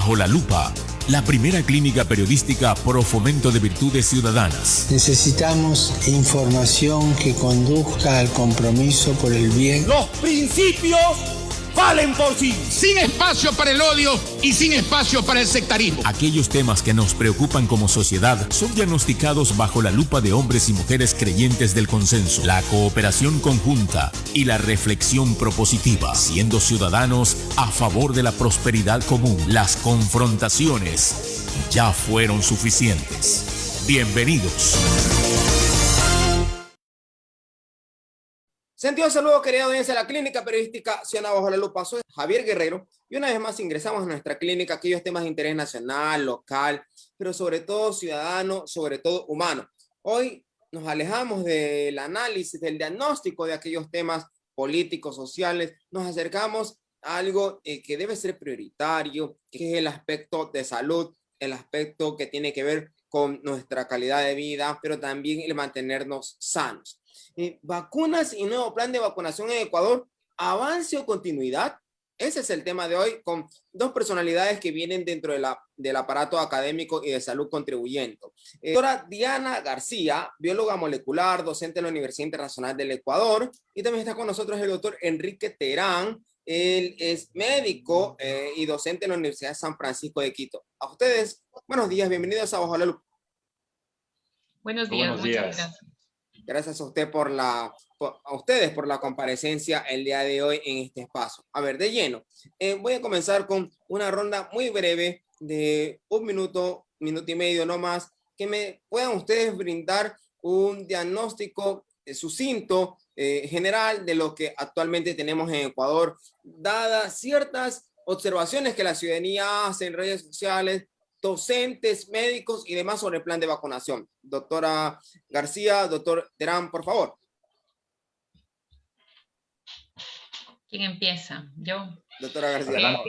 Bajo la Lupa, la primera clínica periodística pro fomento de virtudes ciudadanas. Necesitamos información que conduzca al compromiso por el bien. Los principios valen por sí. Sin espacio para el odio y sin espacio para el sectarismo. Aquellos temas que nos preocupan como sociedad son diagnosticados bajo la lupa de hombres y mujeres creyentes del consenso, la cooperación conjunta y la reflexión propositiva, siendo ciudadanos a favor de la prosperidad común. Las confrontaciones ya fueron suficientes. Bienvenidos. Sentido saludo, querida audiencia de la clínica periodística Ciudadana Bajo la Lupa. Soy Javier Guerrero y una vez más ingresamos a nuestra clínica aquellos temas de interés nacional, local, pero sobre todo ciudadano, sobre todo humano. Hoy nos alejamos del análisis, del diagnóstico de aquellos temas políticos, sociales. Nos acercamos a algo que debe ser prioritario, que es el aspecto de salud, el aspecto que tiene que ver con nuestra calidad de vida, pero también el mantenernos sanos. Vacunas y nuevo plan de vacunación en Ecuador, avance o continuidad. Ese es el tema de hoy, con dos personalidades que vienen dentro del aparato académico y de salud contribuyendo. Doctora Diana García, bióloga molecular, docente en la Universidad Internacional del Ecuador, y también está con nosotros el doctor Enrique Terán. Él es médico y docente en la Universidad de San Francisco de Quito. A ustedes, buenos días, bienvenidos a Bajo la Lupa. Buenos días, buenos días. Muchas gracias. Gracias a usted a ustedes por la comparecencia el día de hoy en este espacio. A ver, de lleno, voy a comenzar con una ronda muy breve de un minuto, minuto y medio no más, que me puedan ustedes brindar un diagnóstico sucinto, general de lo que actualmente tenemos en Ecuador, dadas ciertas observaciones que la ciudadanía hace en redes sociales, docentes, médicos y demás sobre el plan de vacunación. Doctora García, doctor Terán, por favor. ¿Quién empieza? Yo. Doctora García.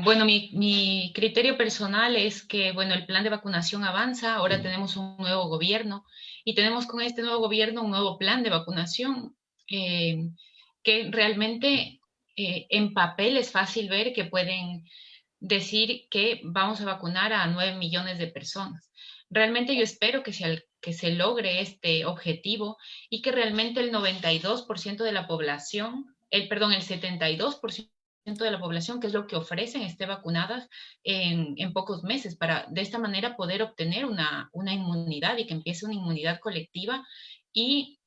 Bueno, mi criterio personal es que, bueno, el plan de vacunación avanza, ahora tenemos un nuevo gobierno y tenemos con este nuevo gobierno un nuevo plan de vacunación que realmente en papel es fácil ver que pueden decir que vamos a vacunar a 9 millones de personas. Realmente yo espero que se logre este objetivo y que realmente el 92% de la población, el 72% de la población, que es lo que ofrecen, esté vacunadas en pocos meses, para de esta manera poder obtener una inmunidad y que empiece una inmunidad colectiva y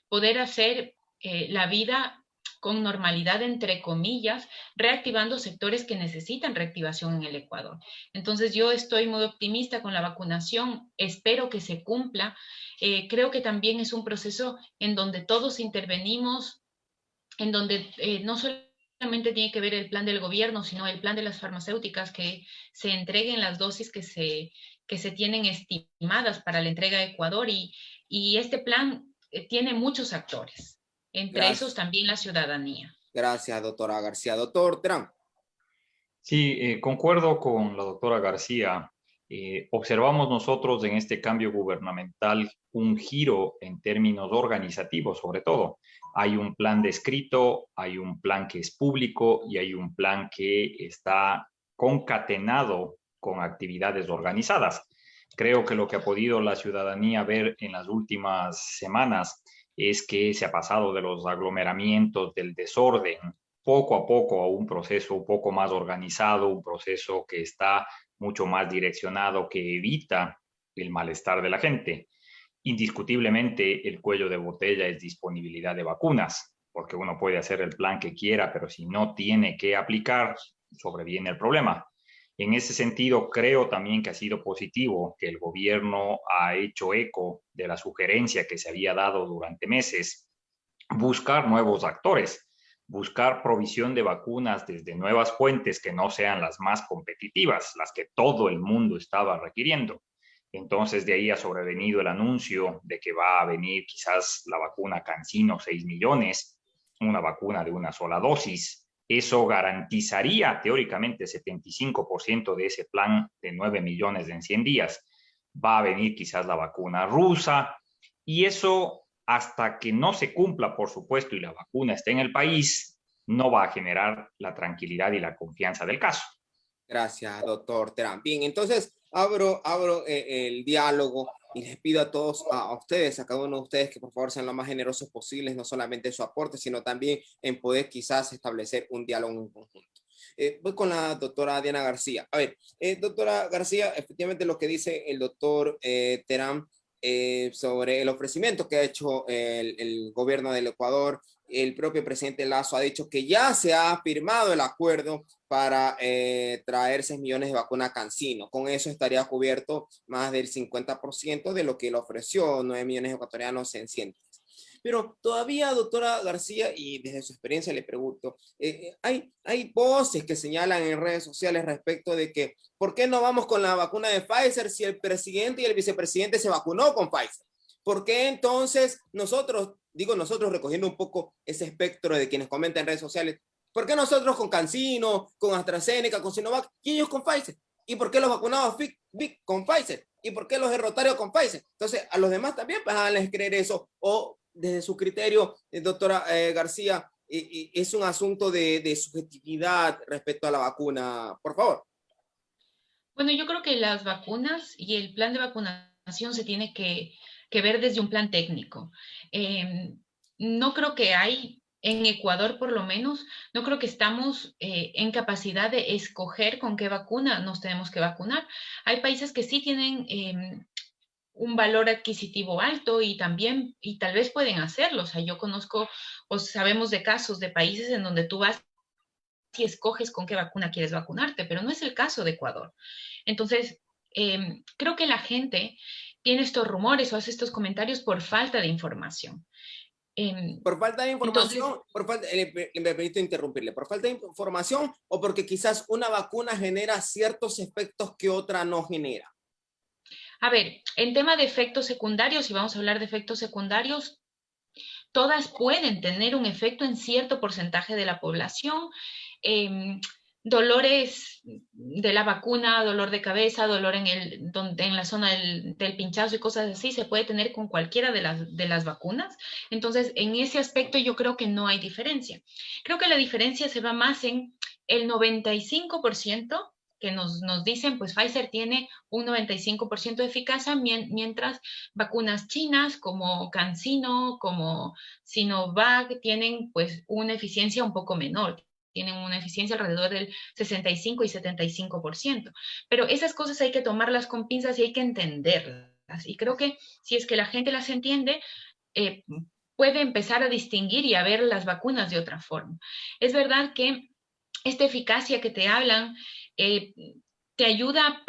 poder hacer la vida con normalidad, entre comillas, reactivando sectores que necesitan reactivación en el Ecuador. Entonces yo estoy muy optimista con la vacunación, espero que se cumpla. Creo que también es un proceso en donde todos intervenimos, en donde no solamente tiene que ver el plan del gobierno, sino el plan de las farmacéuticas, que se entreguen las dosis que se tienen estimadas para la entrega a Ecuador, y este plan tiene muchos actores. Entre esos también la ciudadanía. Gracias, doctora García. Doctor Terán. Sí, concuerdo con la doctora García. Observamos nosotros en este cambio gubernamental un giro en términos organizativos, sobre todo. Hay un plan descrito, hay un plan que es público y hay un plan que está concatenado con actividades organizadas. Creo que lo que ha podido la ciudadanía ver en las últimas semanas es que se ha pasado de los aglomeramientos, del desorden, poco a poco a un proceso un poco más organizado, un proceso que está mucho más direccionado, que evita el malestar de la gente. Indiscutiblemente, el cuello de botella es disponibilidad de vacunas, porque uno puede hacer el plan que quiera, pero si no tiene que aplicar, sobreviene el problema. En ese sentido, creo también que ha sido positivo que el gobierno ha hecho eco de la sugerencia que se había dado durante meses, buscar nuevos actores, buscar provisión de vacunas desde nuevas fuentes que no sean las más competitivas, las que todo el mundo estaba requiriendo. Entonces, de ahí ha sobrevenido el anuncio de que va a venir quizás la vacuna CanSino, 6 millones, una vacuna de una sola dosis. Eso garantizaría teóricamente 75% de ese plan de 9 millones en 100 días. Va a venir quizás la vacuna rusa, y eso, hasta que no se cumpla, por supuesto, y la vacuna esté en el país, no va a generar la tranquilidad y la confianza del caso. Gracias, doctor Terán. Bien, entonces abro el diálogo y les pido a todos, a ustedes, a cada uno de ustedes, que por favor sean lo más generosos posibles, no solamente en su aporte, sino también en poder quizás establecer un diálogo en conjunto. Voy con la doctora Diana García. A ver, doctora García, efectivamente lo que dice el doctor Terán sobre el ofrecimiento que ha hecho el gobierno del Ecuador. El propio presidente Lasso ha dicho que ya se ha firmado el acuerdo para traer 6 millones de vacunas CanSino. Con eso estaría cubierto más del 50% de lo que le ofreció 9 millones de ecuatorianos en 100 días. Pero todavía, doctora García, y desde su experiencia le pregunto, hay voces que señalan en redes sociales respecto de que ¿por qué no vamos con la vacuna de Pfizer si el presidente y el vicepresidente se vacunó con Pfizer? ¿Por qué entonces nosotros, digo nosotros recogiendo un poco ese espectro de quienes comentan en redes sociales, ¿por qué nosotros con CanSino, con AstraZeneca, con Sinovac y ellos con Pfizer? ¿Y por qué los vacunados Vic con Pfizer? ¿Y por qué los de Rotario con Pfizer? Entonces, a los demás también pues háganles creer eso, o desde su criterio, doctora García, es un asunto de subjetividad respecto a la vacuna, por favor. Bueno, yo creo que las vacunas y el plan de vacunación se tiene que ver desde un plan técnico. No creo que hay, en Ecuador por lo menos, no creo que estamos en capacidad de escoger con qué vacuna nos tenemos que vacunar. Hay países que sí tienen un valor adquisitivo alto y también, y tal vez pueden hacerlo. O sea, yo conozco, o sabemos de casos de países en donde tú vas y escoges con qué vacuna quieres vacunarte, pero no es el caso de Ecuador. Entonces, creo que la gente tiene estos rumores o hace estos comentarios por falta de información. Por falta de información, me permito interrumpirle, por falta de información o porque quizás una vacuna genera ciertos efectos que otra no genera. A ver, en tema de efectos secundarios, si vamos a hablar de efectos secundarios, todas pueden tener un efecto en cierto porcentaje de la población. Dolores de la vacuna, dolor de cabeza, dolor en la zona del pinchazo y cosas así, se puede tener con cualquiera de las vacunas. Entonces, en ese aspecto yo creo que no hay diferencia. Creo que la diferencia se va más en el 95%, que nos dicen, pues Pfizer tiene un 95% de eficacia, mientras vacunas chinas como CanSino, como Sinovac, tienen pues una eficiencia un poco menor. Tienen una eficiencia alrededor del 65 y 75%. Pero esas cosas hay que tomarlas con pinzas y hay que entenderlas. Y creo que si es que la gente las entiende, puede empezar a distinguir y a ver las vacunas de otra forma. Es verdad que esta eficacia que te hablan te ayuda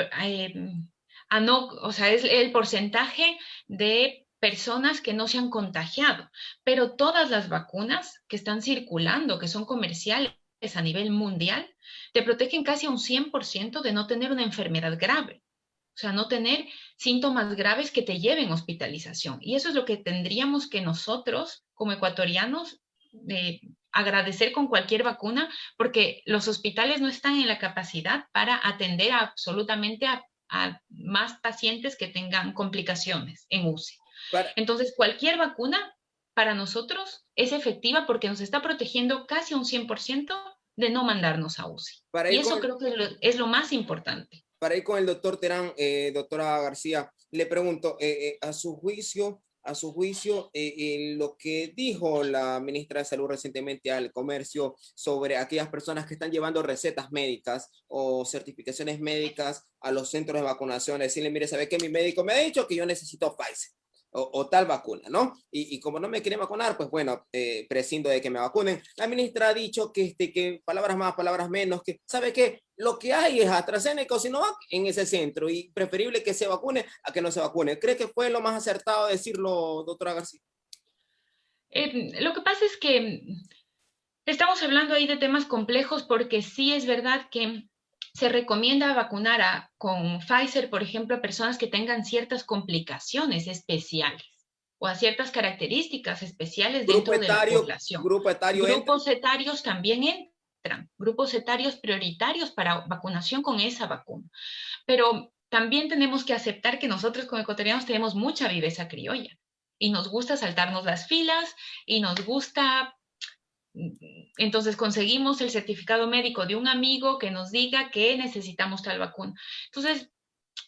a no, o sea, es el porcentaje de personas que no se han contagiado, pero todas las vacunas que están circulando, que son comerciales a nivel mundial, te protegen casi a un 100% de no tener una enfermedad grave. O sea, no tener síntomas graves que te lleven a hospitalización. Y eso es lo que tendríamos que nosotros, como ecuatorianos, agradecer con cualquier vacuna, porque los hospitales no están en la capacidad para atender absolutamente a más pacientes que tengan complicaciones en UCI. Entonces, cualquier vacuna para nosotros es efectiva porque nos está protegiendo casi un 100% de no mandarnos a UCI. Y eso creo que es lo más importante. Para ir con el doctor Terán, doctora García, le pregunto, a su juicio, lo que dijo la ministra de Salud recientemente al comercio sobre aquellas personas que están llevando recetas médicas o certificaciones médicas a los centros de vacunación, decirle, mire, ¿sabe qué? Mi médico me ha dicho que yo necesito Pfizer o tal vacuna, ¿no? Y como no me quieren vacunar, pues bueno, prescindo de que me vacunen. La ministra ha dicho que palabras más, palabras menos, que ¿sabe qué? Lo que hay es AstraZeneca o Sinovac en ese centro y preferible que se vacune a que no se vacune. ¿Cree que fue lo más acertado decirlo, doctora García? Lo que pasa es que estamos hablando ahí de temas complejos porque sí es verdad que se recomienda vacunar con Pfizer, por ejemplo, a personas que tengan ciertas complicaciones especiales o a ciertas características especiales dentro de la población. Grupos etarios también entran, grupos etarios prioritarios para vacunación con esa vacuna. Pero también tenemos que aceptar que nosotros como ecuatorianos tenemos mucha viveza criolla y nos gusta saltarnos las filas y nos gusta Entonces conseguimos el certificado médico de un amigo que nos diga que necesitamos tal vacuna. Entonces,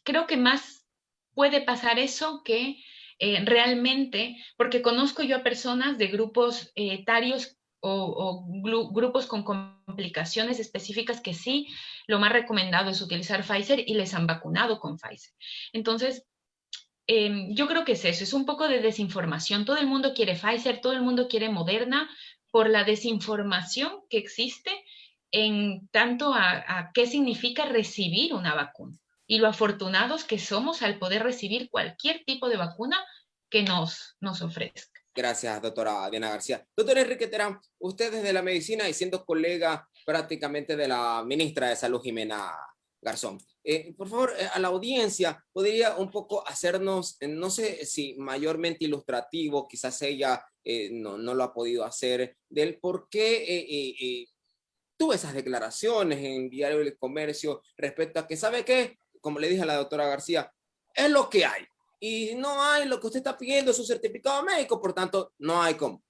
creo que más puede pasar eso que realmente, porque conozco yo a personas de grupos etarios o grupos con complicaciones específicas que sí, lo más recomendado es utilizar Pfizer y les han vacunado con Pfizer. Entonces, yo creo que es eso, es un poco de desinformación. Todo el mundo quiere Pfizer, todo el mundo quiere Moderna por la desinformación que existe en tanto a qué significa recibir una vacuna y lo afortunados que somos al poder recibir cualquier tipo de vacuna que nos ofrezca. Gracias, doctora Diana García. Doctor Enrique Terán, usted desde la medicina y siendo colega prácticamente de la ministra de Salud, Jimena Garzón. Por favor, a la audiencia, ¿podría un poco hacernos, no sé si mayormente ilustrativo, quizás ella no lo ha podido hacer, del por qué tuvo esas declaraciones en Diario del Comercio respecto a que, ¿sabe qué? Como le dije a la doctora García, es lo que hay. Y no hay lo que usted está pidiendo, su certificado médico, por tanto, no hay cómo.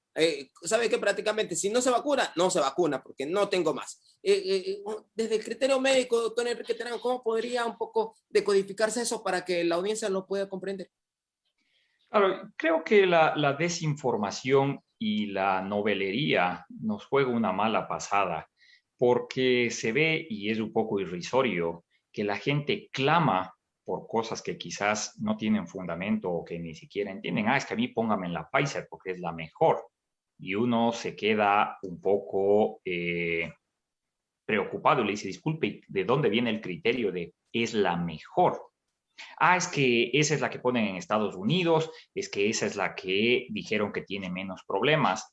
¿Sabe qué? Prácticamente, si no se vacuna, no se vacuna, porque no tengo más. Desde el criterio médico, doctor Enrique Terán, ¿cómo podría un poco decodificarse eso para que la audiencia lo pueda comprender? Claro, creo que la desinformación y la novelería nos juega una mala pasada, porque se ve, y es un poco irrisorio, que la gente clama por cosas que quizás no tienen fundamento o que ni siquiera entienden. Es que a mí póngame en la Pfizer porque es la mejor. Y uno se queda un poco preocupado y le dice, disculpe, ¿de dónde viene el criterio de es la mejor? Es que esa es la que ponen en Estados Unidos, es que esa es la que dijeron que tiene menos problemas.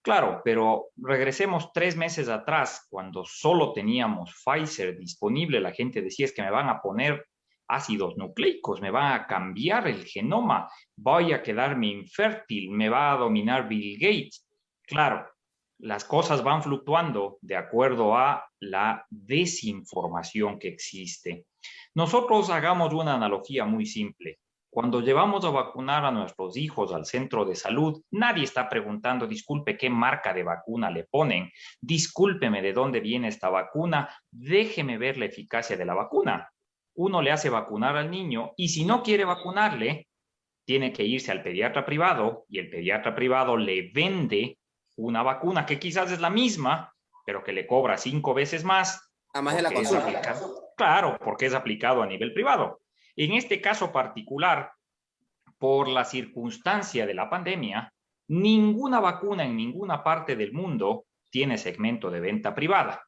Claro, pero regresemos 3 meses atrás, cuando solo teníamos Pfizer disponible, la gente decía, es que me van a poner ácidos nucleicos, me van a cambiar el genoma, voy a quedarme infértil, me va a dominar Bill Gates. Claro, las cosas van fluctuando de acuerdo a la desinformación que existe. Nosotros hagamos una analogía muy simple. Cuando llevamos a vacunar a nuestros hijos al centro de salud, nadie está preguntando, disculpe, ¿qué marca de vacuna le ponen? Discúlpeme, ¿de dónde viene esta vacuna? Déjeme ver la eficacia de la vacuna. Uno le hace vacunar al niño y si no quiere vacunarle, tiene que irse al pediatra privado y el pediatra privado le vende una vacuna que quizás es la misma, pero que le cobra 5 veces más. Además de la consulta. Claro, porque es aplicado a nivel privado. En este caso particular, por la circunstancia de la pandemia, ninguna vacuna en ninguna parte del mundo tiene segmento de venta privada.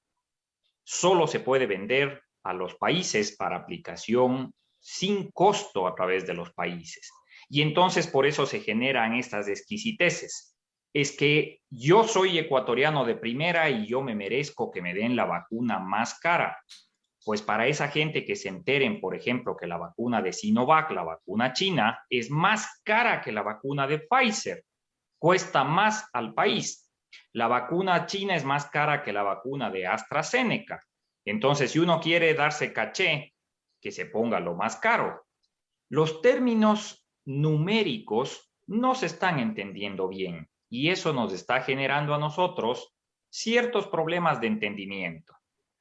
Solo se puede vender a los países para aplicación sin costo a través de los países. Y entonces por eso se generan estas exquisiteces. Es que yo soy ecuatoriano de primera y yo me merezco que me den la vacuna más cara. Pues para esa gente que se enteren, por ejemplo, que la vacuna de Sinovac, la vacuna china, es más cara que la vacuna de Pfizer. Cuesta más al país. La vacuna china es más cara que la vacuna de AstraZeneca. Entonces, si uno quiere darse caché, que se ponga lo más caro. Los términos numéricos no se están entendiendo bien y eso nos está generando a nosotros ciertos problemas de entendimiento.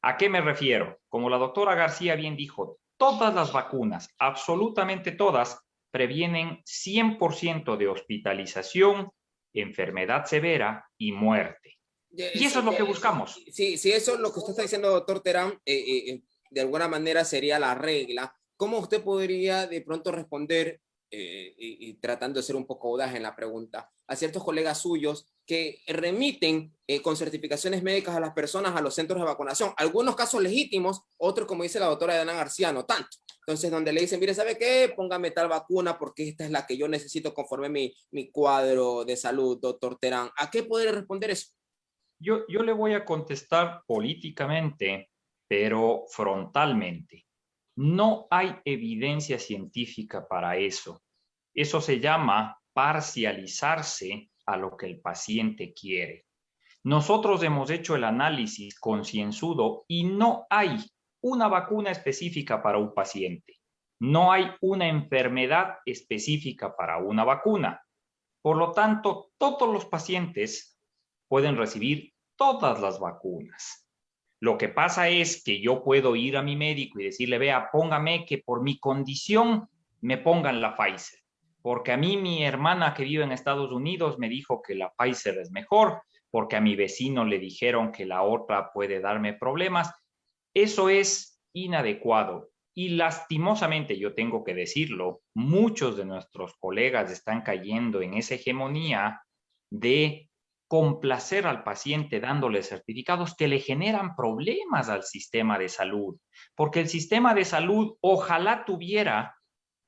¿A qué me refiero? Como la doctora García bien dijo, todas las vacunas, absolutamente todas, previenen 100% de hospitalización, enfermedad severa y muerte. Y eso es lo que buscamos. Sí, eso es lo que usted está diciendo, doctor Terán, de alguna manera sería la regla. ¿Cómo usted podría de pronto responder, y tratando de ser un poco audaz en la pregunta, a ciertos colegas suyos que remiten con certificaciones médicas a las personas a los centros de vacunación? Algunos casos legítimos, otros, como dice la doctora Diana García, no tanto. Entonces, donde le dicen, mire, ¿sabe qué? Póngame tal vacuna porque esta es la que yo necesito conforme mi cuadro de salud, doctor Terán. ¿A qué podría responder eso? Yo le voy a contestar políticamente, pero frontalmente. No hay evidencia científica para eso. Eso se llama parcializarse a lo que el paciente quiere. Nosotros hemos hecho el análisis concienzudo y no hay una vacuna específica para un paciente. No hay una enfermedad específica para una vacuna. Por lo tanto, todos los pacientes pueden recibir todas las vacunas. Lo que pasa es que yo puedo ir a mi médico y decirle, vea, póngame que por mi condición me pongan la Pfizer. Porque a mí mi hermana que vive en Estados Unidos me dijo que la Pfizer es mejor, porque a mi vecino le dijeron que la otra puede darme problemas. Eso es inadecuado. Y lastimosamente, yo tengo que decirlo, muchos de nuestros colegas están cayendo en esa hegemonía de complacer al paciente dándole certificados que le generan problemas al sistema de salud, porque el sistema de salud ojalá tuviera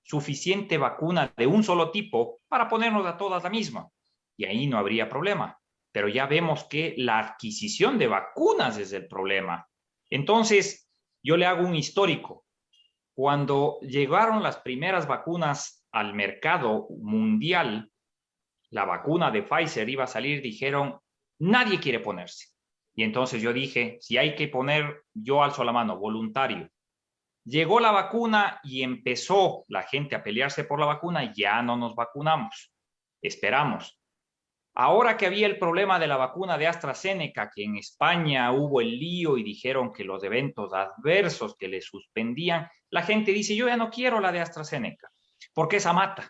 suficiente vacuna de un solo tipo para ponernos a todas la misma, y ahí no habría problema. Pero ya vemos que la adquisición de vacunas es el problema. Entonces, yo le hago un histórico. Cuando llegaron las primeras vacunas al mercado mundial, la vacuna de Pfizer iba a salir, dijeron, nadie quiere ponerse. Y entonces yo dije, si hay que poner, yo alzo la mano, voluntario. Llegó la vacuna y empezó la gente a pelearse por la vacuna, ya no nos vacunamos. Esperamos. Ahora que había el problema de la vacuna de AstraZeneca, que en España hubo el lío y dijeron que los eventos adversos que le suspendían, la gente dice, yo ya no quiero la de AstraZeneca, porque esa mata,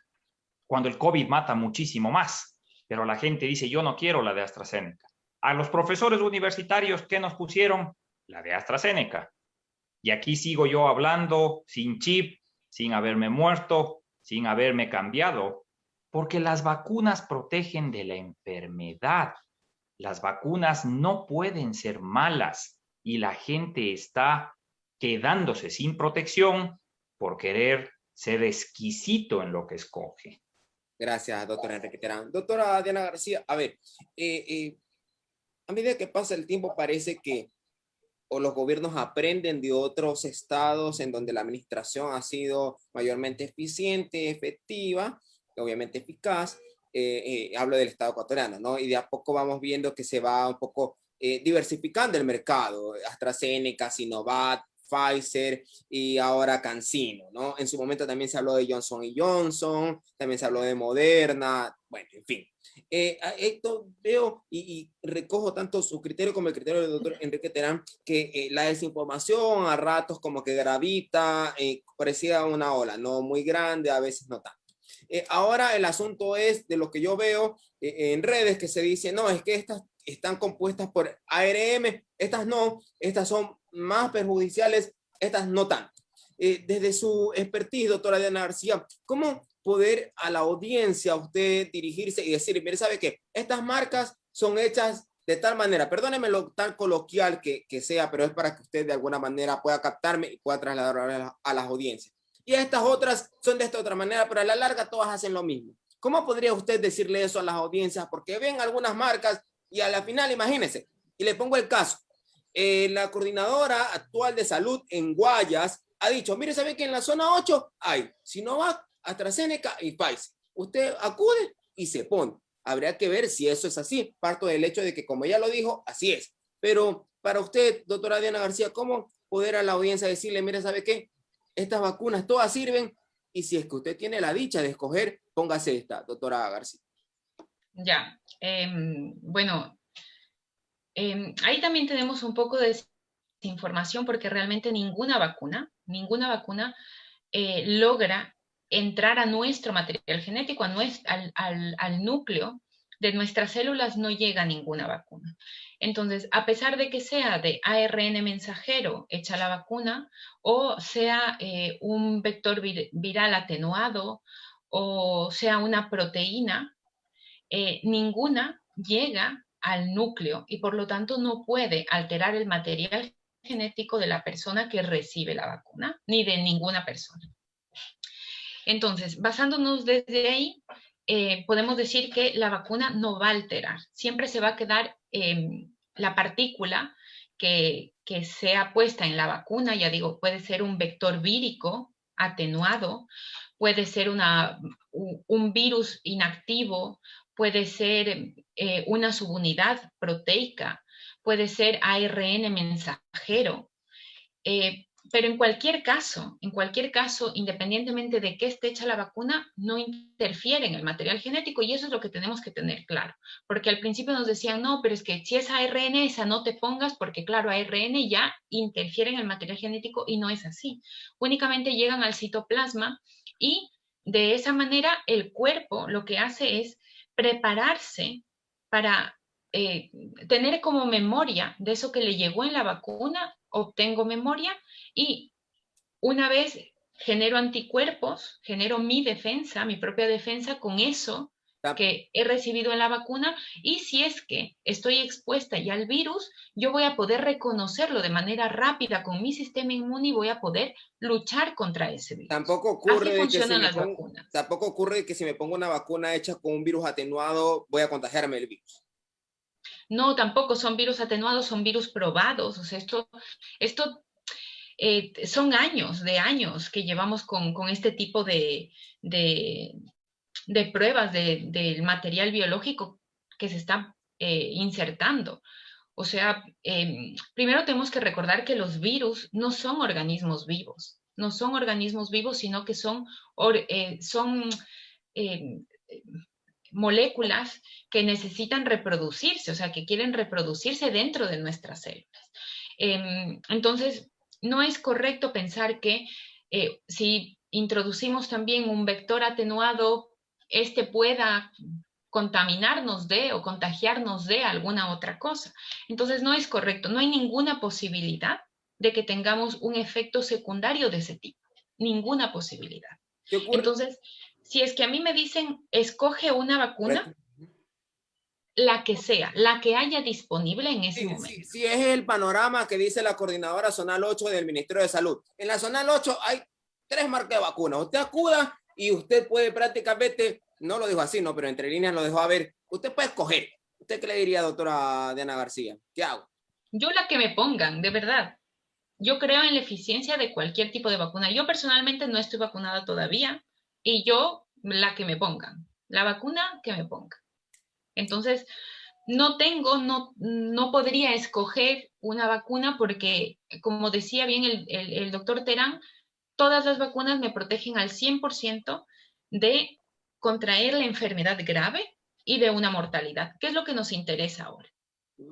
cuando el COVID mata muchísimo más. Pero la gente dice, yo no quiero la de AstraZeneca. A los profesores universitarios, ¿qué nos pusieron? La de AstraZeneca. Y aquí sigo yo hablando sin chip, sin haberme muerto, sin haberme cambiado, porque las vacunas protegen de la enfermedad. Las vacunas no pueden ser malas y la gente está quedándose sin protección por querer ser exquisito en lo que escoge. Gracias, doctora Enrique Terán. Doctora Diana García, a ver, a medida que pasa el tiempo parece que o los gobiernos aprenden de otros estados en donde la administración ha sido mayormente eficiente, efectiva, obviamente eficaz. Hablo del estado ecuatoriano, ¿no? Y de a poco vamos viendo que se va un poco diversificando el mercado. AstraZeneca, Sinovac, Pfizer y ahora CanSino, ¿no? En su momento también se habló de Johnson & Johnson, también se habló de Moderna, bueno, en fin. Esto veo y recojo tanto su criterio como el criterio del doctor Enrique Terán, que la desinformación a ratos como que gravita, parecía una ola, no muy grande, a veces no tanto. Ahora el asunto es de lo que yo veo en redes que se dice, no, es que estas están compuestas por ARM, estas no, estas son más perjudiciales, estas no tanto. Desde su expertise, doctora Diana García, ¿cómo poder a la audiencia usted dirigirse y decir, mire, ¿sabe qué? Estas marcas son hechas de tal manera, perdóneme lo tan coloquial que sea, pero es para que usted de alguna manera pueda captarme y pueda trasladar a las audiencias. Y estas otras son de esta otra manera, pero a la larga todas hacen lo mismo. ¿Cómo podría usted decirle eso a las audiencias? Porque ven algunas marcas y a la final, imagínense, y le pongo el caso, la coordinadora actual de salud en Guayas ha dicho, mire, ¿sabe que en la zona 8 hay Sinovac, AstraZeneca y Pfizer? Usted acude y se pone. Habría que ver si eso es así. Parto del hecho de que, como ella lo dijo, así es. Pero para usted, doctora Diana García, ¿cómo poder a la audiencia decirle, mire, ¿sabe qué? Estas vacunas todas sirven y si es que usted tiene la dicha de escoger, póngase esta, doctora García. Ya, bueno, ahí también tenemos un poco de desinformación porque realmente ninguna vacuna logra entrar a nuestro material genético, al núcleo de nuestras células, no llega ninguna vacuna. Entonces, a pesar de que sea de ARN mensajero hecha la vacuna, o sea un vector viral atenuado, o sea una proteína, ninguna llega al núcleo y por lo tanto no puede alterar el material genético de la persona que recibe la vacuna, ni de ninguna persona. Entonces, basándonos desde ahí, podemos decir que la vacuna no va a alterar. Siempre se va a quedar la partícula que sea puesta en la vacuna, ya digo, puede ser un vector vírico atenuado, puede ser un virus inactivo, puede ser una subunidad proteica, puede ser ARN mensajero, Pero en cualquier caso, independientemente de qué esté hecha la vacuna, no interfiere en el material genético, y eso es lo que tenemos que tener claro. Porque al principio nos decían, no, pero es que si es ARN, esa no te pongas, porque claro, ARN ya interfiere en el material genético, y no es así. Únicamente llegan al citoplasma, y de esa manera el cuerpo lo que hace es prepararse para tener como memoria de eso que le llegó en la vacuna, obtengo memoria, y una vez genero anticuerpos, genero mi defensa, mi propia defensa con eso que he recibido en la vacuna, y si es que estoy expuesta ya al virus, yo voy a poder reconocerlo de manera rápida con mi sistema inmune y voy a poder luchar contra ese virus. Tampoco ocurre Así de que funcionan las vacunas. Tampoco ocurre que si me pongo una vacuna hecha con un virus atenuado, voy a contagiarme el virus. No, tampoco son virus atenuados, son virus probados. O sea, esto son años que llevamos con este tipo de pruebas del material biológico que se está insertando. O sea, primero tenemos que recordar que los virus no son organismos vivos. No son organismos vivos, sino que son moléculas que necesitan reproducirse, o sea, que quieren reproducirse dentro de nuestras células. Entonces, no es correcto pensar que si introducimos también un vector atenuado, este pueda contaminarnos de o contagiarnos de alguna otra cosa. Entonces, no es correcto, no hay ninguna posibilidad de que tengamos un efecto secundario de ese tipo, ninguna posibilidad. Entonces, si es que a mí me dicen, escoge una vacuna, la que sea, la que haya disponible en ese momento. Sí, es el panorama que dice la coordinadora zonal 8 del Ministerio de Salud. En la zonal 8 hay 3 marcas de vacunas. Usted acuda y usted puede prácticamente, no lo dijo así, no, pero entre líneas lo dejó a ver, usted puede escoger. ¿Usted qué le diría, doctora Diana García? ¿Qué hago? Yo la que me pongan, de verdad. Yo creo en la eficiencia de cualquier tipo de vacuna. Yo personalmente no estoy vacunada todavía, y yo la que me pongan, la vacuna que me pongan. Entonces, no podría escoger una vacuna porque, como decía bien el doctor Terán, todas las vacunas me protegen al 100% de contraer la enfermedad grave y de una mortalidad, que es lo que nos interesa ahora.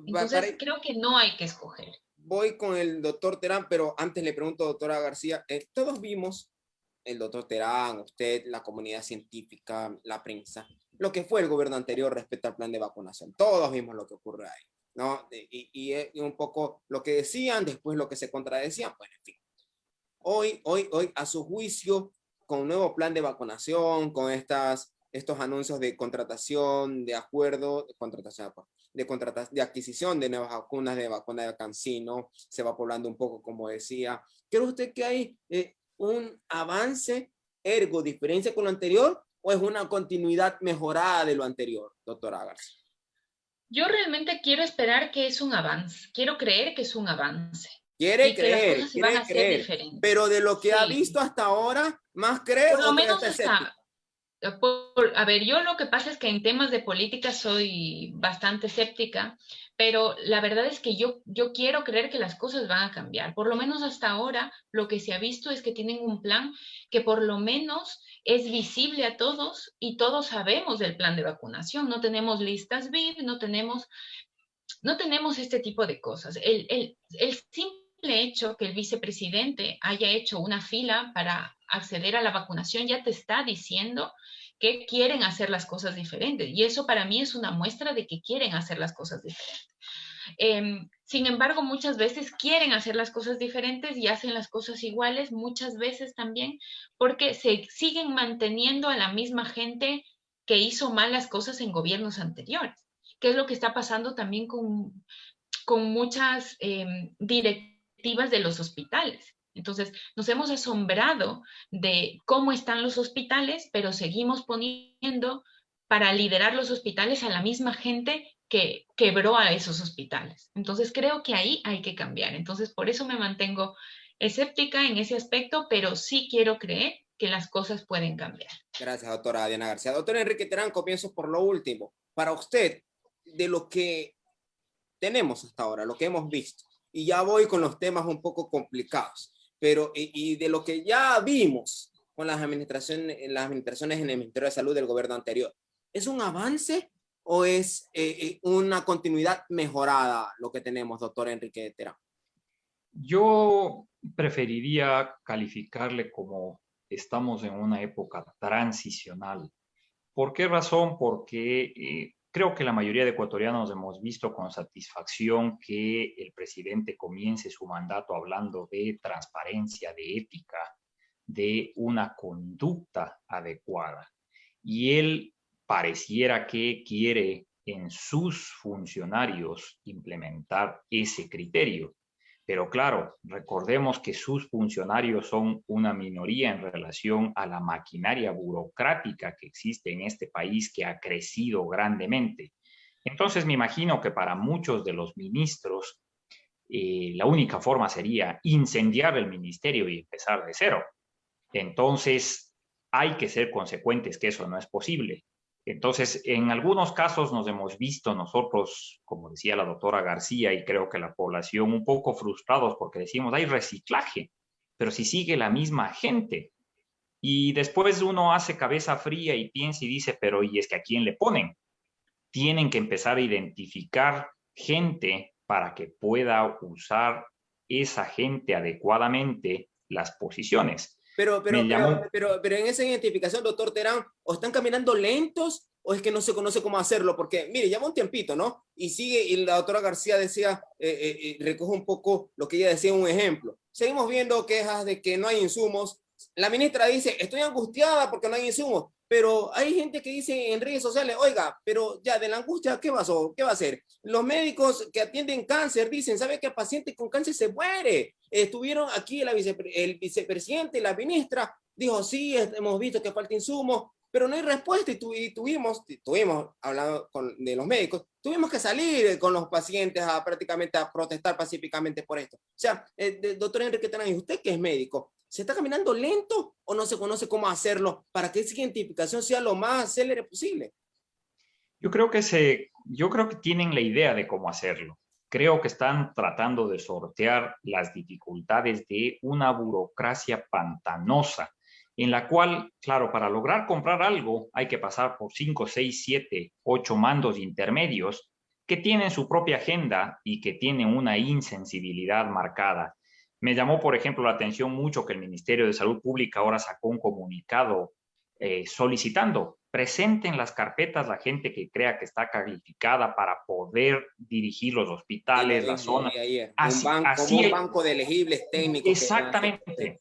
Entonces, creo que no hay que escoger. Voy con el doctor Terán, pero antes le pregunto, doctora García, todos vimos, el doctor Terán, usted, la comunidad científica, la prensa, lo que fue el gobierno anterior respecto al plan de vacunación. Todos vimos lo que ocurre ahí, ¿no? Y un poco lo que decían, después lo que se contradecían, bueno, en fin. Hoy, a su juicio, con un nuevo plan de vacunación, con estos anuncios de contratación, de acuerdo, de adquisición de nuevas vacunas, de vacuna de CanSino, se va poblando un poco, como decía. ¿Cree usted que hay un avance, ergo, diferencia con lo anterior, o es una continuidad mejorada de lo anterior, doctora García? Yo realmente quiero esperar que es un avance, quiero creer que es un avance. Quiere creer, pero de lo que ha visto hasta ahora, más cree. Por lo menos a ver, yo lo que pasa es que en temas de política soy bastante escéptica, pero la verdad es que yo quiero creer que las cosas van a cambiar. Por lo menos hasta ahora lo que se ha visto es que tienen un plan que por lo menos es visible a todos y todos sabemos del plan de vacunación. No tenemos listas VIP, no tenemos este tipo de cosas. El simple hecho que el vicepresidente haya hecho una fila para acceder a la vacunación ya te está diciendo que quieren hacer las cosas diferentes, y eso para mí es una muestra de que quieren hacer las cosas diferentes. Sin embargo, muchas veces quieren hacer las cosas diferentes y hacen las cosas iguales, muchas veces también porque se siguen manteniendo a la misma gente que hizo mal las cosas en gobiernos anteriores, que es lo que está pasando también con muchas directivas de los hospitales. Entonces, nos hemos asombrado de cómo están los hospitales, pero seguimos poniendo para liderar los hospitales a la misma gente que quebró a esos hospitales. Entonces, creo que ahí hay que cambiar. Entonces, por eso me mantengo escéptica en ese aspecto, pero sí quiero creer que las cosas pueden cambiar. Gracias, doctora Diana García. Doctor Enrique Terán, comienzo por lo último. Para usted, de lo que tenemos hasta ahora, lo que hemos visto, y ya voy con los temas un poco complicados, pero y de lo que ya vimos con las administraciones en el Ministerio de Salud del gobierno anterior, ¿es un avance o es una continuidad mejorada lo que tenemos, doctor Enrique Terán? Yo preferiría calificarle como estamos en una época transicional. ¿Por qué razón? Porque creo que la mayoría de ecuatorianos hemos visto con satisfacción que el presidente comience su mandato hablando de transparencia, de ética, de una conducta adecuada. Y él pareciera que quiere en sus funcionarios implementar ese criterio. Pero claro, recordemos que sus funcionarios son una minoría en relación a la maquinaria burocrática que existe en este país, que ha crecido grandemente. Entonces me imagino que para muchos de los ministros la única forma sería incendiar el ministerio y empezar de cero. Entonces hay que ser consecuentes que eso no es posible. Entonces, en algunos casos nos hemos visto nosotros, como decía la doctora García, y creo que la población un poco frustrados porque decimos, hay reciclaje, pero si sigue la misma gente. Y después uno hace cabeza fría y piensa y dice, pero ¿y es que a quién le ponen? Tienen que empezar a identificar gente para que pueda usar esa gente adecuadamente las posiciones. Pero en esa identificación, doctor Terán, ¿o están caminando lentos o es que no se conoce cómo hacerlo? Porque, mire, lleva un tiempito, ¿no? Y sigue, y la doctora García decía, recoge un poco lo que ella decía en un ejemplo. Seguimos viendo quejas de que no hay insumos. La ministra dice, estoy angustiada porque no hay insumos. Pero hay gente que dice en redes sociales, oiga, pero ya de la angustia, ¿qué va a hacer? Los médicos que atienden cáncer dicen, ¿sabe qué? El paciente con cáncer se muere. Estuvieron aquí el vicepresidente, la ministra, dijo, sí, hemos visto que falta insumos, pero no hay respuesta y tuvimos hablando de los médicos, tuvimos que salir con los pacientes prácticamente a protestar pacíficamente por esto. O sea, doctor Enrique Terán, ¿y usted que es médico? ¿Se está caminando lento o no se conoce cómo hacerlo para que esa identificación sea lo más célere posible? Yo creo que tienen la idea de cómo hacerlo. Creo que están tratando de sortear las dificultades de una burocracia pantanosa, en la cual, claro, para lograr comprar algo hay que pasar por 5, 6, 7, 8 mandos intermedios que tienen su propia agenda y que tienen una insensibilidad marcada. Me llamó, por ejemplo, la atención mucho que el Ministerio de Salud Pública ahora sacó un comunicado solicitando, presenten las carpetas la gente que crea que está calificada para poder dirigir los hospitales, las zonas. Un banco de elegibles técnicos. Exactamente.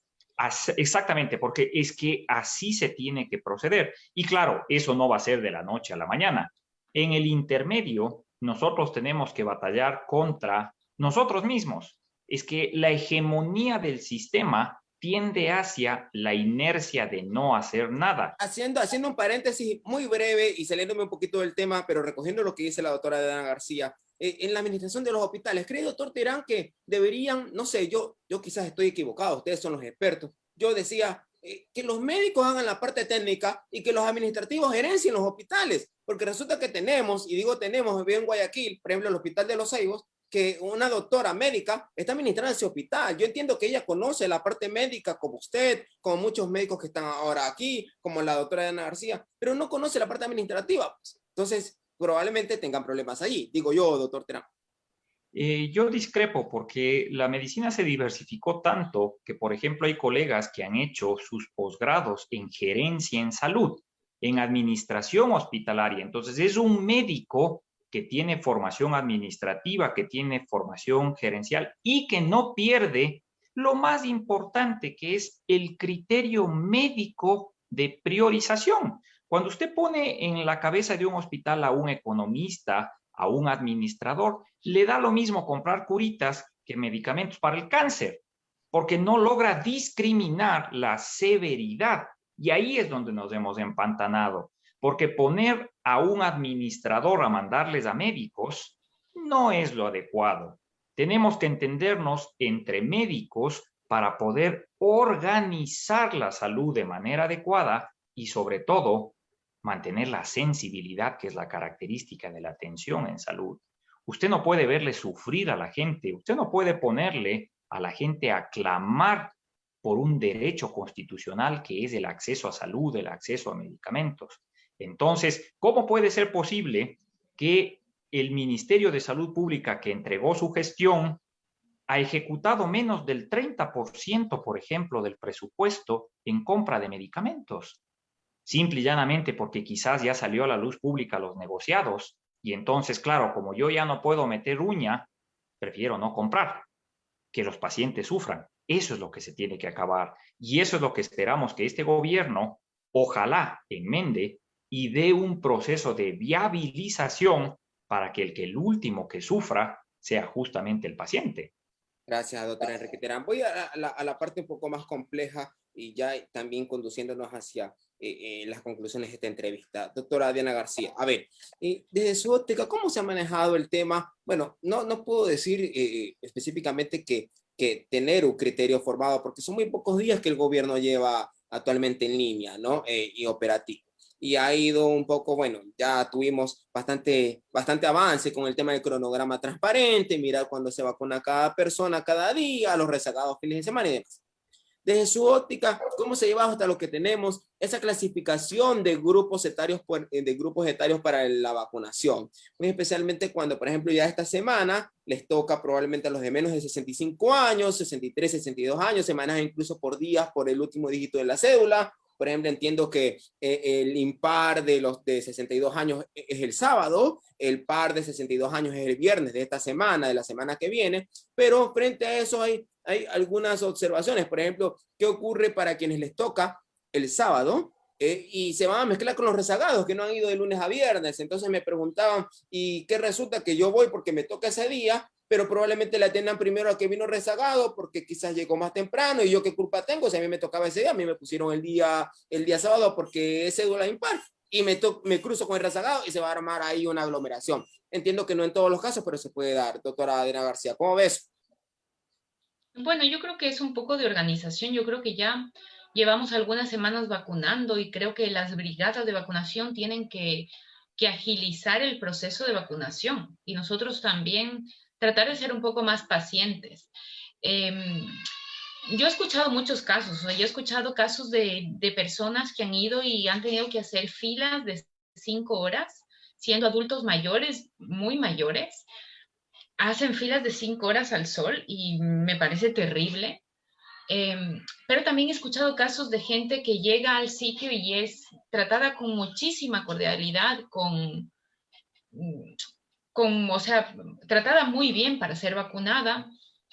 Exactamente, porque es que así se tiene que proceder. Y claro, eso no va a ser de la noche a la mañana. En el intermedio, nosotros tenemos que batallar contra nosotros mismos. Es que la hegemonía del sistema tiende hacia la inercia de no hacer nada. Haciendo un paréntesis muy breve y saliéndome un poquito del tema, pero recogiendo lo que dice la doctora Dana García, en la administración de los hospitales, ¿cree, doctor Terán, que deberían, no sé, yo quizás estoy equivocado, ustedes son los expertos, yo decía que los médicos hagan la parte técnica y que los administrativos gerencien los hospitales, porque resulta que tenemos, y digo tenemos, en Guayaquil, por ejemplo, el Hospital de Los Ceibos, que una doctora médica está administrando ese hospital. Yo entiendo que ella conoce la parte médica como usted, como muchos médicos que están ahora aquí, como la doctora Ana García, pero no conoce la parte administrativa. Entonces, probablemente tengan problemas allí. Digo yo, doctor Terán. Yo discrepo porque la medicina se diversificó tanto que, por ejemplo, hay colegas que han hecho sus posgrados en gerencia en salud, en administración hospitalaria. Entonces, es un médico que tiene formación administrativa, que tiene formación gerencial y que no pierde lo más importante, que es el criterio médico de priorización. Cuando usted pone en la cabeza de un hospital a un economista, a un administrador, le da lo mismo comprar curitas que medicamentos para el cáncer, porque no logra discriminar la severidad. Y ahí es donde nos hemos empantanado. Porque poner a un administrador a mandarles a médicos no es lo adecuado. Tenemos que entendernos entre médicos para poder organizar la salud de manera adecuada y, sobre todo, mantener la sensibilidad, que es la característica de la atención en salud. Usted no puede verle sufrir a la gente, usted no puede ponerle a la gente a clamar por un derecho constitucional que es el acceso a salud, el acceso a medicamentos. Entonces, ¿cómo puede ser posible que el Ministerio de Salud Pública, que entregó su gestión, ha ejecutado menos del 30%, por ejemplo, del presupuesto en compra de medicamentos? Simple y llanamente porque quizás ya salió a la luz pública los negociados y entonces, claro, como yo ya no puedo meter uña, prefiero no comprar, que los pacientes sufran. Eso es lo que se tiene que acabar y eso es lo que esperamos que este gobierno ojalá enmende y dé un proceso de viabilización para que el último que sufra sea justamente el paciente. Gracias, doctor Enrique Terán. Voy a la parte un poco más compleja y ya también conduciéndonos hacia las conclusiones de esta entrevista. Doctora Diana García, a ver, desde su óptica, ¿cómo se ha manejado el tema? Bueno, no puedo decir específicamente que tener un criterio formado, porque son muy pocos días que el gobierno lleva actualmente en línea, ¿no? Y operativo. Y ha ido un poco, bueno, ya tuvimos bastante avance con el tema del cronograma transparente, mirar cuándo se vacuna cada persona cada día, los rezagados fines de semana y demás. Desde su óptica, ¿cómo se lleva hasta lo que tenemos esa clasificación de grupos etarios para la vacunación? Muy especialmente cuando, por ejemplo, ya esta semana les toca probablemente a los de menos de 65 años, 63, 62 años, se maneja incluso por días por el último dígito de la cédula. Por ejemplo, entiendo que el impar de los de 62 años es el sábado, el par de 62 años es el viernes de esta semana, de la semana que viene, pero frente a eso hay algunas observaciones. Por ejemplo, ¿qué ocurre para quienes les toca el sábado y se van a mezclar con los rezagados que no han ido de lunes a viernes? Entonces me preguntaban, ¿y qué resulta? Que yo voy porque me toca ese día, pero probablemente le atiendan primero a que vino rezagado porque quizás llegó más temprano y yo qué culpa tengo si a mí me tocaba ese día. A mí me pusieron el día sábado porque es cédula impar y me cruzo con el rezagado y se va a armar ahí una aglomeración. Entiendo que no en todos los casos, pero se puede dar. Doctora Diana García, ¿cómo ves? Bueno, yo creo que es un poco de organización. Yo creo que ya llevamos algunas semanas vacunando y creo que las brigadas de vacunación tienen que agilizar el proceso de vacunación y nosotros también tratar de ser un poco más pacientes. Yo he escuchado muchos casos, yo he escuchado casos de personas que han ido y han tenido que hacer filas de 5 horas, siendo adultos mayores, muy mayores, hacen filas de 5 horas al sol y me parece terrible. Pero también he escuchado casos de gente que llega al sitio y es tratada con muchísima cordialidad, o sea, tratada muy bien para ser vacunada,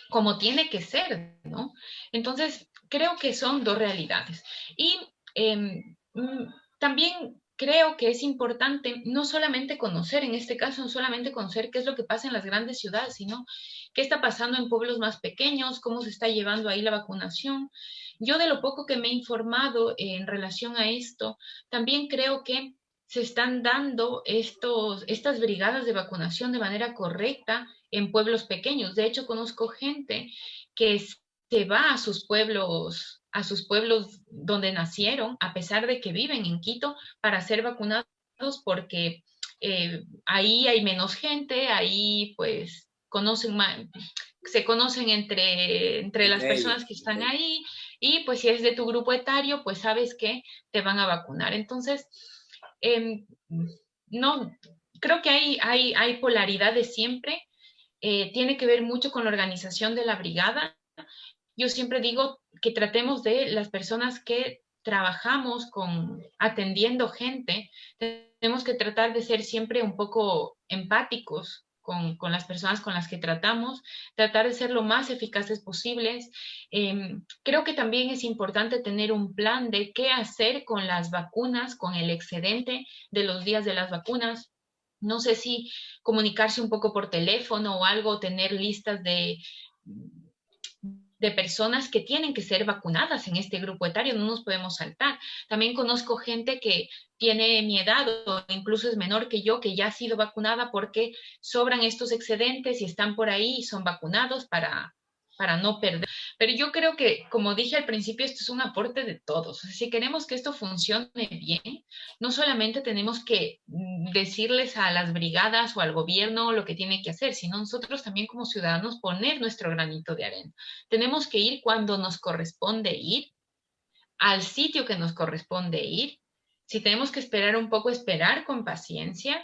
como tiene que ser, ¿no? Entonces, creo que son dos realidades. Y también creo que es importante no solamente conocer, en este caso, no solamente conocer qué es lo que pasa en las grandes ciudades, sino qué está pasando en pueblos más pequeños, cómo se está llevando ahí la vacunación. Yo de lo poco que me he informado en relación a esto, también creo que se están dando estas brigadas de vacunación de manera correcta en pueblos pequeños. De hecho, conozco gente que se va a sus pueblos donde nacieron, a pesar de que viven en Quito, para ser vacunados porque ahí hay menos gente, ahí pues se conocen entre las personas que están ahí y pues si es de tu grupo etario, pues sabes que te van a vacunar. Entonces, no, creo que hay polaridades siempre, tiene que ver mucho con la organización de la brigada. Yo siempre digo que tratemos de las personas que trabajamos atendiendo gente, tenemos que tratar de ser siempre un poco empáticos con las personas con las que tratamos, tratar de ser lo más eficaces posibles. Creo que también es importante tener un plan de qué hacer con las vacunas, con el excedente de los días de las vacunas. No sé si comunicarse un poco por teléfono o algo, tener listas de personas que tienen que ser vacunadas en este grupo etario, no nos podemos saltar. También conozco gente que tiene mi edad o incluso es menor que yo, que ya ha sido vacunada porque sobran estos excedentes y están por ahí y son vacunados para para no perder. Pero yo creo que, como dije al principio, esto es un aporte de todos. O sea, si queremos que esto funcione bien, no solamente tenemos que decirles a las brigadas o al gobierno lo que tiene que hacer, sino nosotros también como ciudadanos poner nuestro granito de arena. Tenemos que ir cuando nos corresponde ir, al sitio que nos corresponde ir. Si tenemos que esperar un poco, esperar con paciencia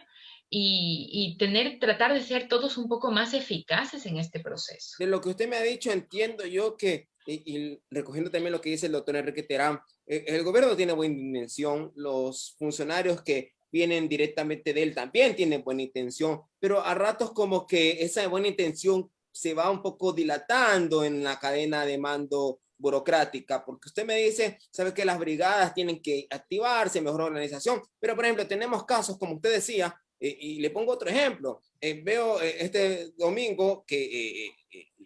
y tratar de ser todos un poco más eficaces en este proceso. De lo que usted me ha dicho, entiendo yo que, y recogiendo también lo que dice el doctor Enrique Terán, el gobierno tiene buena intención, los funcionarios que vienen directamente de él también tienen buena intención, pero a ratos como que esa buena intención se va un poco dilatando en la cadena de mando burocrática, porque usted me dice, sabe que las brigadas tienen que activarse, mejor organización, pero por ejemplo tenemos casos, como usted decía, y le pongo otro ejemplo, veo este domingo que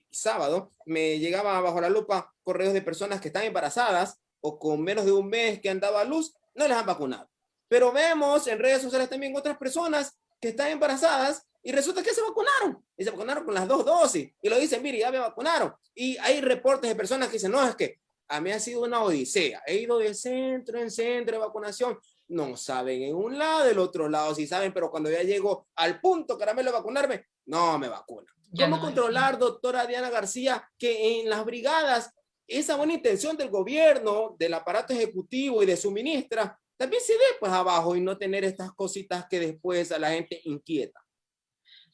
sábado me llegaba bajo la lupa correos de personas que están embarazadas o con menos de un mes que han dado a luz, no les han vacunado, pero vemos en redes sociales también otras personas que están embarazadas y resulta que se vacunaron, y se vacunaron con las 2 dosis, y lo dicen, mire, ya me vacunaron, y hay reportes de personas que dicen, no, es que a mí ha sido una odisea, he ido de centro en centro de vacunación, no saben en un lado, del otro lado sí saben, pero cuando ya llego al punto caramelo de vacunarme, no me vacunan. ¿Cómo controlar, doctora Diana García, que en las brigadas esa buena intención del gobierno, del aparato ejecutivo y de su ministra, también se ve pues abajo y no tener estas cositas que después a la gente inquieta?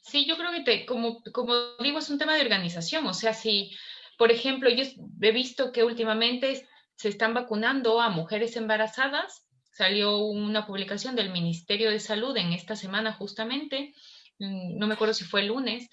Sí, yo creo que como digo, es un tema de organización. O sea, si, por ejemplo, yo he visto que últimamente se están vacunando a mujeres embarazadas. Salió una publicación del Ministerio de Salud en esta semana justamente, no me acuerdo si fue el lunes,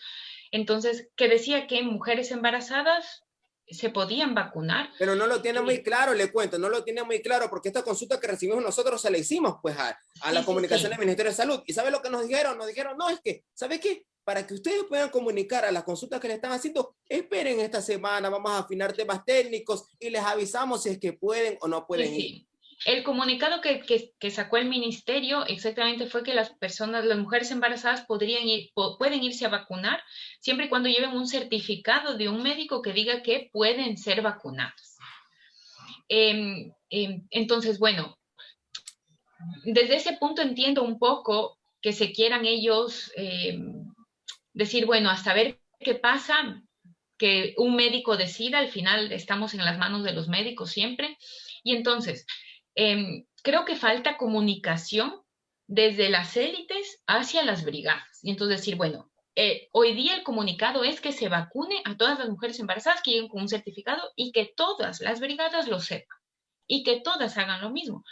entonces, que decía que mujeres embarazadas se podían vacunar. Pero no lo tiene muy claro, le cuento, no lo tiene muy claro porque esta consulta que recibimos nosotros se la hicimos pues a la comunicación del Ministerio de Salud. ¿Y sabe lo que nos dijeron? Nos dijeron, no, es que, ¿sabe qué? Para que ustedes puedan comunicar a las consultas que le están haciendo, esperen esta semana, vamos a afinar temas técnicos y les avisamos si es que pueden o no pueden ir. El comunicado que sacó el ministerio exactamente fue que las mujeres embarazadas pueden irse a vacunar siempre y cuando lleven un certificado de un médico que diga que pueden ser vacunadas. Entonces, bueno, desde ese punto entiendo un poco que se quieran ellos decir, bueno, hasta ver qué pasa, que un médico decida, al final estamos en las manos de los médicos siempre, y entonces creo que falta comunicación desde las élites hacia las brigadas. Y entonces decir, bueno, hoy día el comunicado es que se vacune a todas las mujeres embarazadas que lleguen con un certificado y que todas las brigadas lo sepan y que todas hagan lo mismo.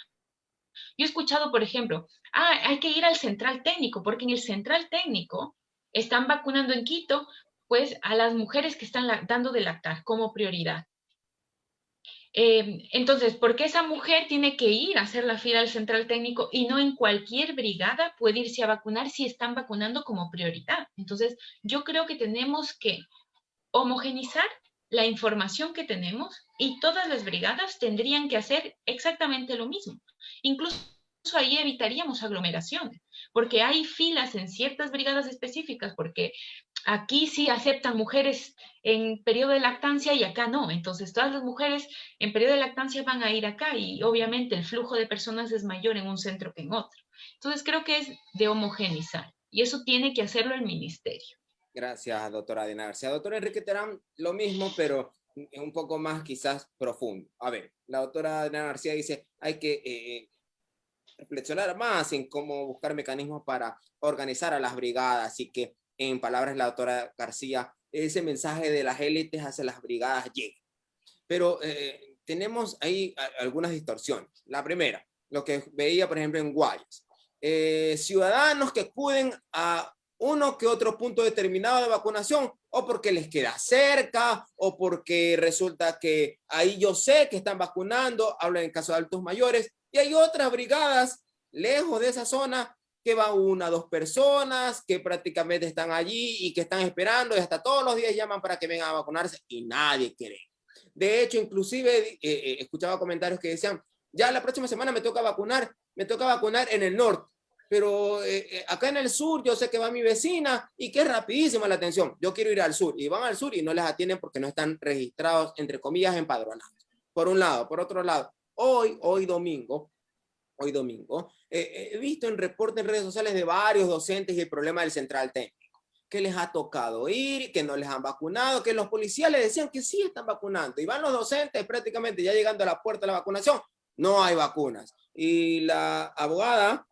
Yo he escuchado, por ejemplo, hay que ir al central técnico, porque en el central técnico están vacunando en Quito, pues a las mujeres que están dando de lactar como prioridad. Entonces, ¿por qué esa mujer tiene que ir a hacer la fila al central técnico y no en cualquier brigada puede irse a vacunar si están vacunando como prioridad? Entonces, yo creo que tenemos que homogenizar la información que tenemos y todas las brigadas tendrían que hacer exactamente lo mismo. Incluso ahí evitaríamos aglomeraciones, porque hay filas en ciertas brigadas específicas, porque aquí sí aceptan mujeres en periodo de lactancia y acá no. Entonces, todas las mujeres en periodo de lactancia van a ir acá y obviamente el flujo de personas es mayor en un centro que en otro. Entonces, creo que es de homogenizar y eso tiene que hacerlo el ministerio. Gracias, doctora Diana García. Doctor Enrique Terán, lo mismo, pero un poco más quizás profundo. A ver, la doctora Diana García dice, hay que reflexionar más en cómo buscar mecanismos para organizar a las brigadas y que, en palabras de la doctora García, ese mensaje de las élites hacia las brigadas llegue. Pero tenemos ahí algunas distorsiones. La primera, lo que veía, por ejemplo, en Guayas. Ciudadanos que acuden a uno que otro punto determinado de vacunación, o porque les queda cerca, o porque resulta que ahí yo sé que están vacunando, hablo en caso de adultos mayores, y hay otras brigadas lejos de esa zona que van 1 o 2 personas que prácticamente están allí y que están esperando y hasta todos los días llaman para que vengan a vacunarse y nadie quiere. De hecho, inclusive escuchaba comentarios que decían, ya la próxima semana me toca vacunar en el norte. pero acá en el sur yo sé que va mi vecina y que es rapidísima la atención. Yo quiero ir al sur y van al sur y no les atienden porque no están registrados, entre comillas, empadronados. Por un lado. Por otro lado, hoy domingo, he visto en reportes en redes sociales de varios docentes y el problema del central técnico, que les ha tocado ir, que no les han vacunado, que los policías les decían que sí están vacunando y van los docentes prácticamente ya llegando a la puerta de la vacunación, no hay vacunas. Y la abogada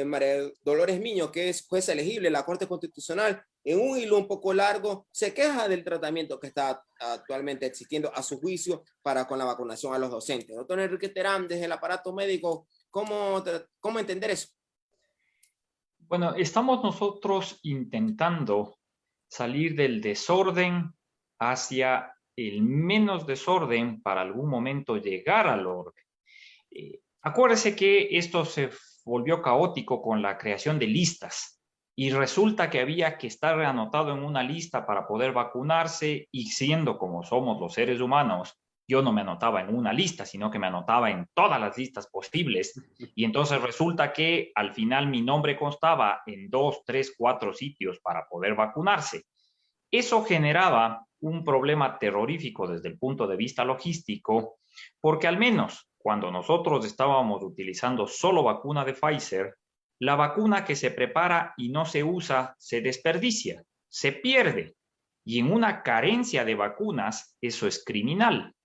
María Dolores Miño, que es jueza elegible en la Corte Constitucional, en un hilo un poco largo, se queja del tratamiento que está actualmente existiendo a su juicio para con la vacunación a los docentes. Doctor Enrique Terán, desde el aparato médico, ¿cómo entender eso? Bueno, estamos nosotros intentando salir del desorden hacia el menos desorden para algún momento llegar al orden. Acuérdese que esto se volvió caótico con la creación de listas y resulta que había que estar anotado en una lista para poder vacunarse y siendo como somos los seres humanos, yo no me anotaba en una lista, sino que me anotaba en todas las listas posibles y entonces resulta que al final mi nombre constaba en 2, 3, 4 sitios para poder vacunarse. Eso generaba un problema terrorífico desde el punto de vista logístico, porque al menos cuando nosotros estábamos utilizando solo vacuna de Pfizer, la vacuna que se prepara y no se usa se desperdicia, se pierde. Y en una carencia de vacunas, eso es criminal.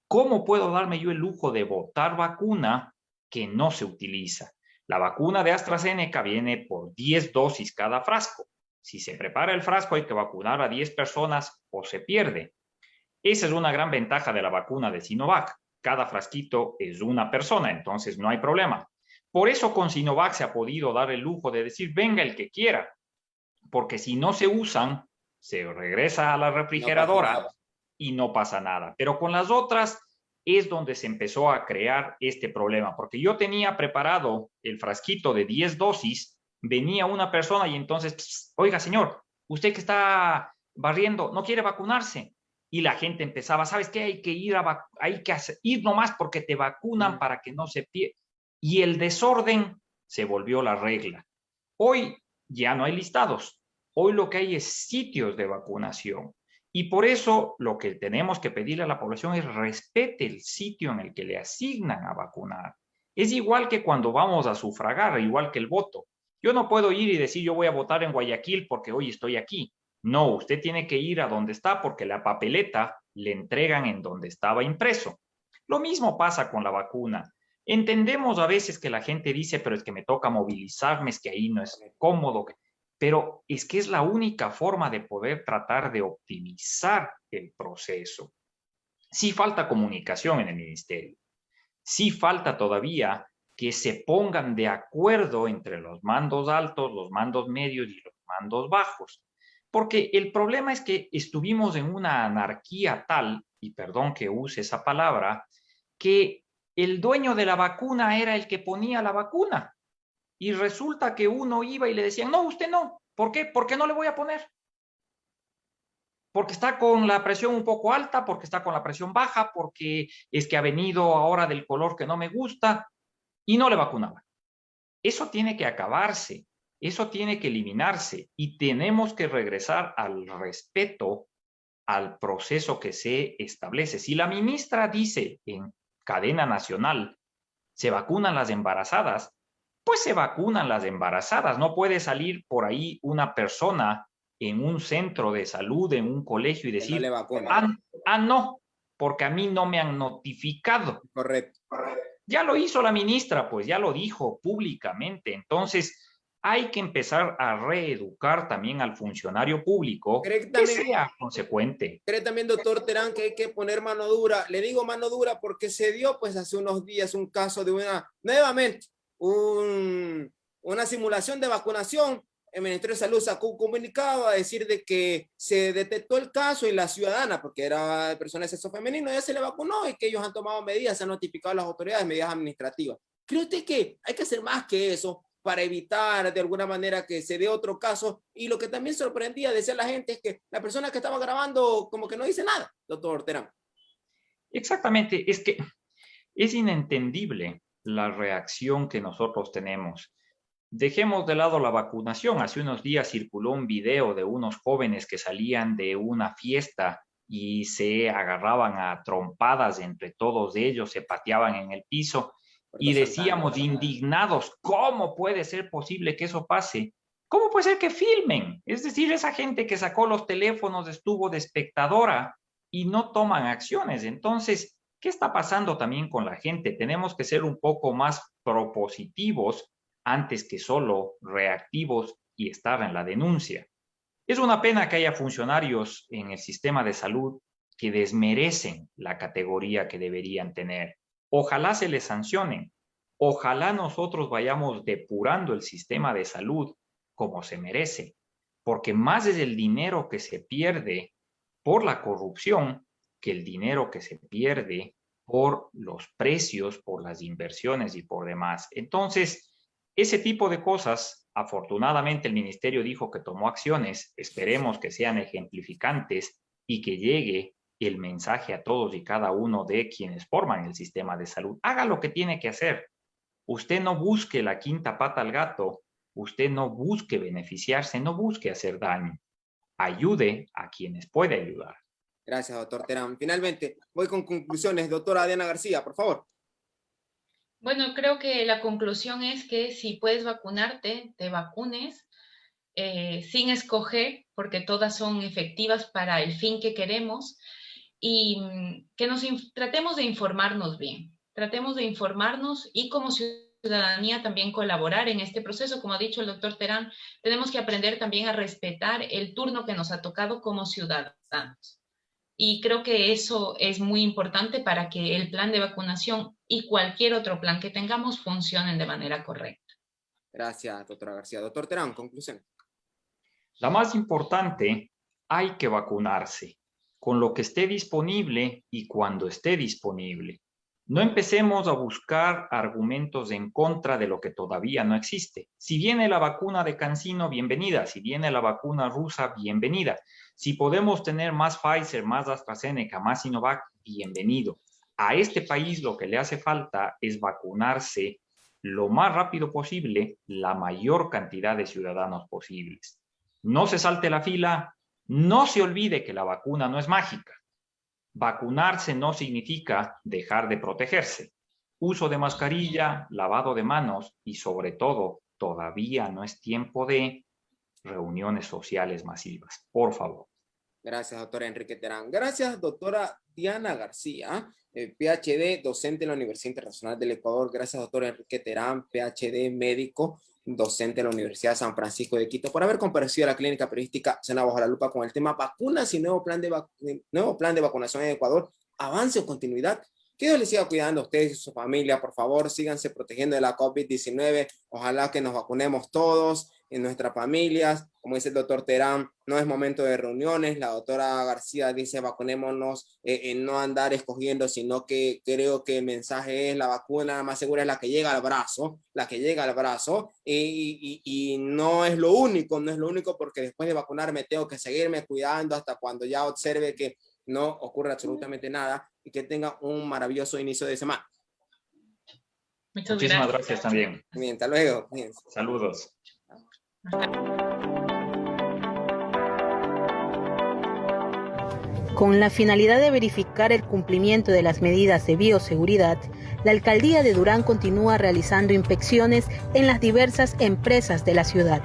¿Cómo puedo darme yo el lujo de botar vacuna que no se utiliza? La vacuna de AstraZeneca viene por 10 dosis cada frasco. Si se prepara el frasco hay que vacunar a 10 personas o se pierde. Esa es una gran ventaja de la vacuna de Sinovac. Cada frasquito es una persona, entonces no hay problema. Por eso con Sinovac se ha podido dar el lujo de decir, venga el que quiera, porque si no se usan, se regresa a la refrigeradora y no pasa nada. Pero con las otras es donde se empezó a crear este problema, porque yo tenía preparado el frasquito de 10 dosis, venía una persona y entonces, oiga señor, usted que está barriendo, ¿no quiere vacunarse? Y la gente empezaba, ¿sabes qué? Hay que ir nomás porque te vacunan para que no se pierda. Y el desorden se volvió la regla. Hoy ya no hay listados. Hoy lo que hay es sitios de vacunación. Y por eso lo que tenemos que pedirle a la población es respete el sitio en el que le asignan a vacunar. Es igual que cuando vamos a sufragar, igual que el voto. Yo no puedo ir y decir yo voy a votar en Guayaquil porque hoy estoy aquí. No, usted tiene que ir a donde está porque la papeleta le entregan en donde estaba impreso. Lo mismo pasa con la vacuna. Entendemos a veces que la gente dice, pero es que me toca movilizarme, es que ahí no es cómodo. Pero es que es la única forma de poder tratar de optimizar el proceso. Sí falta comunicación en el ministerio. Sí falta todavía que se pongan de acuerdo entre los mandos altos, los mandos medios y los mandos bajos. Porque el problema es que estuvimos en una anarquía tal, y perdón que use esa palabra, que el dueño de la vacuna era el que ponía la vacuna. Y resulta que uno iba y le decían, no, usted no. ¿Por qué? Porque no le voy a poner. Porque está con la presión un poco alta, porque está con la presión baja, porque es que ha venido ahora del color que no me gusta y no le vacunaban. Eso tiene que acabarse. Eso tiene que eliminarse y tenemos que regresar al respeto al proceso que se establece. Si la ministra dice en cadena nacional, se vacunan las embarazadas, pues se vacunan las embarazadas. No puede salir por ahí una persona en un centro de salud, en un colegio y decir, no, porque a mí no me han notificado. Correcto. Ya lo hizo la ministra, pues ya lo dijo públicamente. Entonces, hay que empezar a reeducar también al funcionario público que sea consecuente. ¿Cree también, doctor Terán, que hay que poner mano dura? Le digo mano dura porque se dio pues hace unos días un caso de nuevamente una simulación de vacunación. El Ministerio de Salud sacó un comunicado a decir de que se detectó el caso y la ciudadana, porque era persona de sexo femenino, ya se le vacunó y que ellos han tomado medidas, se han notificado a las autoridades, medidas administrativas. ¿Cree usted que hay que hacer más que eso para evitar de alguna manera que se dé otro caso? Y lo que también sorprendía, decía la gente, es que la persona que estaba grabando como que no dice nada, doctor Terán. Exactamente, es que es inentendible la reacción que nosotros tenemos. Dejemos de lado la vacunación. Hace unos días circuló un video de unos jóvenes que salían de una fiesta y se agarraban a trompadas entre todos ellos, se pateaban en el piso y decíamos indignados, ¿cómo puede ser posible que eso pase? ¿Cómo puede ser que filmen? Es decir, esa gente que sacó los teléfonos estuvo de espectadora y no toman acciones. Entonces, ¿qué está pasando también con la gente? Tenemos que ser un poco más propositivos antes que solo reactivos y estar en la denuncia. Es una pena que haya funcionarios en el sistema de salud que desmerecen la categoría que deberían tener. Ojalá se les sancionen. Ojalá nosotros vayamos depurando el sistema de salud como se merece, porque más es el dinero que se pierde por la corrupción que el dinero que se pierde por los precios, por las inversiones y por demás. Entonces, ese tipo de cosas, afortunadamente el ministerio dijo que tomó acciones, esperemos que sean ejemplificantes y que llegue el mensaje a todos y cada uno de quienes forman el sistema de salud. Haga lo que tiene que hacer. Usted no busque la quinta pata al gato, usted no busque beneficiarse, no busque hacer daño. Ayude a quienes puede ayudar. Gracias, doctor Terán. Finalmente, voy con conclusiones. Doctora Diana García, por favor. Bueno, creo que la conclusión es que si puedes vacunarte, te vacunes, sin escoger, porque todas son efectivas para el fin que queremos, y que tratemos de informarnos bien. Tratemos de informarnos y como ciudadanía también colaborar en este proceso. Como ha dicho el doctor Terán, tenemos que aprender también a respetar el turno que nos ha tocado como ciudadanos. Y creo que eso es muy importante para que el plan de vacunación y cualquier otro plan que tengamos funcionen de manera correcta. Gracias, doctora García. Doctor Terán, conclusión. La más importante, hay que vacunarse con lo que esté disponible y cuando esté disponible. No empecemos a buscar argumentos en contra de lo que todavía no existe. Si viene la vacuna de CanSino, bienvenida. Si viene la vacuna rusa, bienvenida. Si podemos tener más Pfizer, más AstraZeneca, más Sinovac, bienvenido. A este país lo que le hace falta es vacunarse lo más rápido posible, la mayor cantidad de ciudadanos posibles. No se salte la fila, no se olvide que la vacuna no es mágica. Vacunarse no significa dejar de protegerse. Uso de mascarilla, lavado de manos y sobre todo, todavía no es tiempo de reuniones sociales masivas. Por favor. Gracias, doctora Enrique Terán. Gracias, doctora Diana García, PhD, docente en la Universidad Internacional del Ecuador. Gracias, doctora Enrique Terán, PhD, médico, docente en la Universidad de San Francisco de Quito, por haber comparecido a la clínica periodística Cena Bajo la Lupa con el tema vacunas y nuevo plan de vacunación en Ecuador, avance o continuidad. Que Dios les siga cuidando a ustedes y a su familia. Por favor, síganse protegiendo de la COVID-19. Ojalá que nos vacunemos todos en nuestras familias. Como dice el doctor Terán, no es momento de reuniones. La doctora García dice vacunémonos, en no andar escogiendo, sino que creo que el mensaje es la vacuna más segura es la que llega al brazo, y no es lo único, porque después de vacunarme tengo que seguirme cuidando hasta cuando ya observe que no ocurre absolutamente nada y que tenga un maravilloso inicio de semana. Muchísimas gracias también. Bien, hasta luego. Bien. Saludos. Con la finalidad de verificar el cumplimiento de las medidas de bioseguridad, la Alcaldía de Durán continúa realizando inspecciones en las diversas empresas de la ciudad.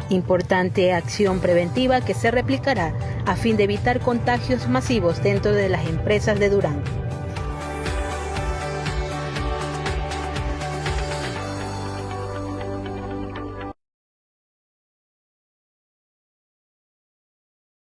Importante acción preventiva que se replicará a fin de evitar contagios masivos dentro de las empresas de Durán.